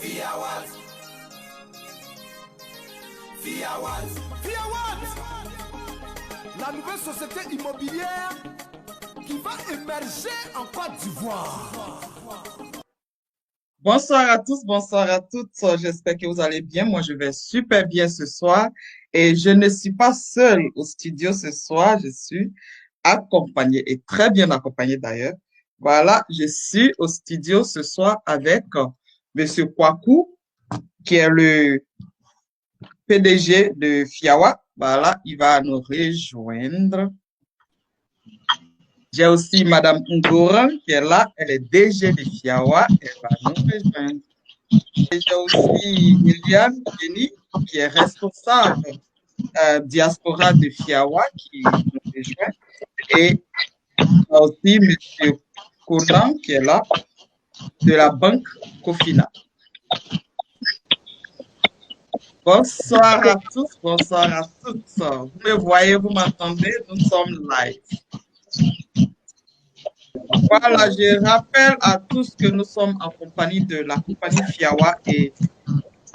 Fiawaz. Fiawaz. Fiawaz. La nouvelle société immobilière qui va émerger en Côte d'Ivoire. Bonsoir à tous, bonsoir à toutes. J'espère que vous allez bien. Moi, je vais super bien ce soir. Et je ne suis pas seule au studio ce soir. Je suis accompagnée et très bien accompagnée d'ailleurs. Voilà, je suis au studio ce soir avec Monsieur Kwaku, qui est le PDG de Fiawa. Voilà, il va nous rejoindre. J'ai aussi Madame Ngora qui est là. Elle est DG de Fiawa. Elle va nous rejoindre. Et j'ai aussi Eliane Jenny, qui est responsable diaspora de Fiawa, qui nous rejoint. Et aussi M. Conan, qui est là, de la banque Cofina. Bonsoir à tous, bonsoir à toutes. Vous me voyez, vous m'entendez, nous sommes live. Voilà, je rappelle à tous que nous sommes en compagnie de la compagnie Fiawa et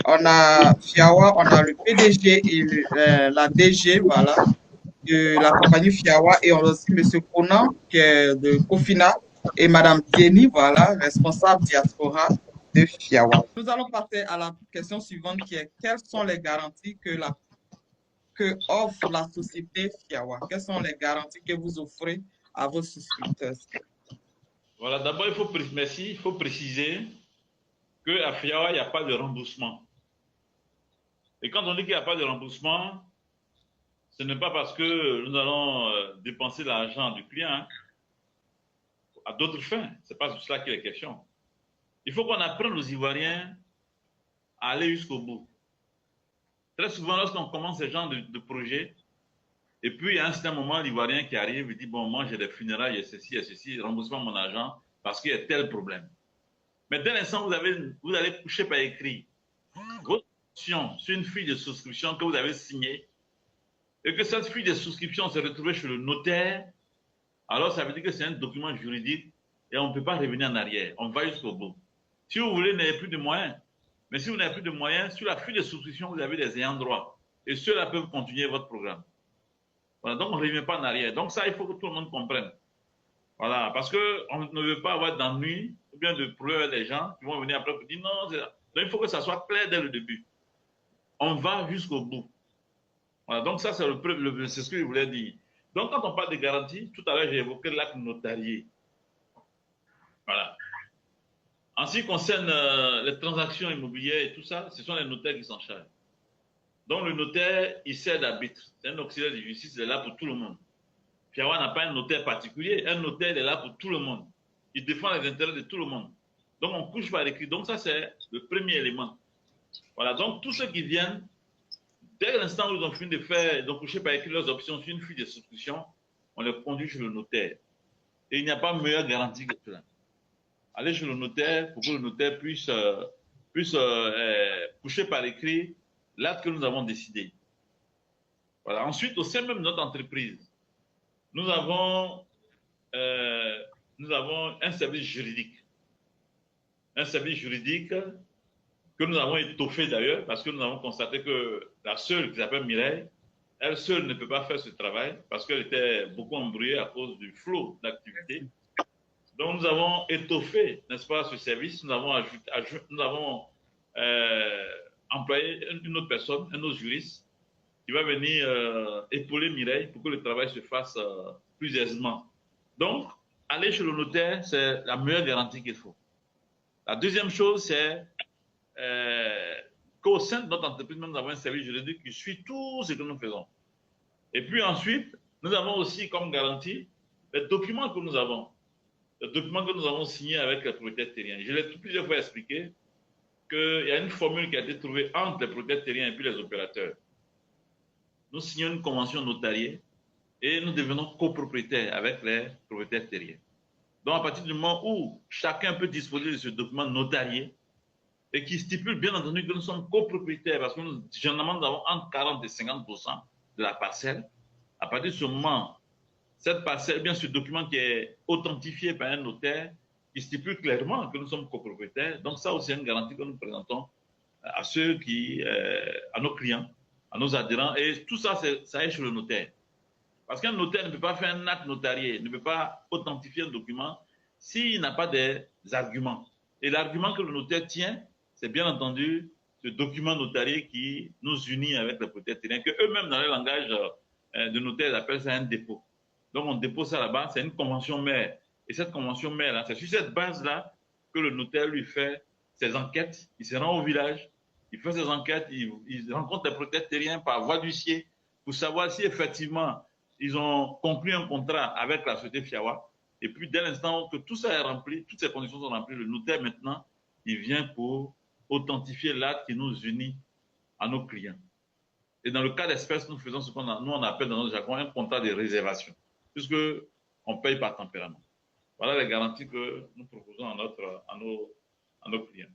on a Fiawa, on a le PDG et la DG, voilà, de la compagnie Fiawa et on a aussi M. Conan qui est de Cofina et Mme Jenny, voilà, responsable diaspora de Fiawa. Nous allons passer à la question suivante qui est quelles sont les garanties que offre la société Fiawa? Quelles sont les garanties que vous offrez à vos souscripteurs? Voilà, d'abord, il faut préciser qu'à Fiawa, il n'y a pas de remboursement. Et quand on dit qu'il n'y a pas de remboursement, ce n'est pas parce que nous allons dépenser l'argent du client à d'autres fins. Ce n'est pas sur cela qu'il est question. Il faut qu'on apprenne aux Ivoiriens à aller jusqu'au bout. Très souvent, lorsqu'on commence ce genre de projet, et puis à un certain moment, l'Ivoirien qui arrive, il dit, bon, moi j'ai des funérailles, il y a ceci, remboursement mon argent, parce qu'il y a tel problème. Mais dès l'instant où vous allez coucher par écrit votre option sur une fiche de souscription que vous avez signée, et que cette fiche de souscription se retrouve chez le notaire, alors ça veut dire que c'est un document juridique et on ne peut pas revenir en arrière. On va jusqu'au bout. Si vous voulez, vous n'avez plus de moyens. Mais si vous n'avez plus de moyens, sur la fiche de souscription, vous avez des ayants droit. Et ceux-là peuvent continuer votre programme. Voilà, donc on ne revient pas en arrière. Donc ça, il faut que tout le monde comprenne. Voilà, parce qu'on ne veut pas avoir d'ennui ou bien de problème avec les gens qui vont venir après pour dire non. Donc il faut que ça soit clair dès le début. On va jusqu'au bout. Voilà, donc ça, c'est ce que je voulais dire. Donc quand on parle de garantie, tout à l'heure, j'ai évoqué l'acte notarié. Voilà. En ce qui concerne les transactions immobilières et tout ça, ce sont les notaires qui s'en chargent. Donc le notaire, il sert d'arbitre. C'est un auxiliaire de justice, il est là pour tout le monde. Fiawa n'a pas un notaire particulier. Un notaire, il est là pour tout le monde. Il défend les intérêts de tout le monde. Donc on couche par écrit. Donc ça, c'est le premier élément. Voilà, donc tous ceux qui viennent, dès l'instant où ils ont fini de coucher par écrit leurs options sur une fiche de souscription, on les conduit chez le notaire. Et il n'y a pas meilleure garantie que cela. Aller chez le notaire pour que le notaire puisse coucher par écrit l'acte que nous avons décidé. Voilà. Ensuite, au sein même de notre entreprise, nous avons un service juridique. Un service juridique que nous avons étoffé d'ailleurs parce que nous avons constaté que la seule qui s'appelle Mireille, elle seule ne peut pas faire ce travail parce qu'elle était beaucoup embrouillée à cause du flot d'activité. Donc nous avons étoffé, n'est-ce pas, ce service. Nous avons employé une autre personne, un autre juriste, qui va venir épauler Mireille pour que le travail se fasse plus aisément. Donc, aller chez le notaire, c'est la meilleure garantie qu'il faut. La deuxième chose, c'est qu'au sein de notre entreprise, nous avons un service juridique qui suit tout ce que nous faisons. Et puis ensuite, nous avons aussi comme garantie les documents que nous avons. Les documents que nous avons signés avec les propriétaires terriens. Je l'ai plusieurs fois expliqué qu'il y a une formule qui a été trouvée entre les propriétaires terriens et puis les opérateurs. Nous signons une convention notariée et nous devenons copropriétaires avec les propriétaires terriens. Donc, à partir du moment où chacun peut disposer de ce document notarié et qui stipule bien entendu que nous sommes copropriétaires parce que généralement nous avons entre 40 et 50% de la parcelle, à partir de ce moment, cette parcelle, bien ce document qui est authentifié par un notaire, qui stipule clairement que nous sommes copropriétaires. Donc ça aussi, c'est une garantie que nous présentons à ceux qui, à nos clients, à nos adhérents. Et tout ça, ça est chez le notaire. Parce qu'un notaire ne peut pas faire un acte notarié, ne peut pas authentifier un document s'il n'a pas des arguments. Et l'argument que le notaire tient, c'est bien entendu ce document notarié qui nous unit avec les propriétaires terriens, que eux-mêmes, dans le langage de notaire, ils appellent ça un dépôt. Donc, on dépose ça là-bas, c'est une convention mère. Et cette convention mère-là, c'est sur cette base-là que le notaire lui fait ses enquêtes. Il se rend au village, il fait ses enquêtes, il rencontre les propriétaires terriens par voie d'huissier pour savoir si effectivement ils ont conclu un contrat avec la société Fiawa. Et puis, dès l'instant que tout ça est rempli, toutes ces conditions sont remplies, le notaire maintenant, il vient pour authentifier l'acte qui nous unit à nos clients. Et dans le cas d'espèce, nous faisons ce qu'on on appelle dans notre jargon un contrat de réservation, puisque on paye par tempérament. Voilà les garanties que nous proposons à nos clients.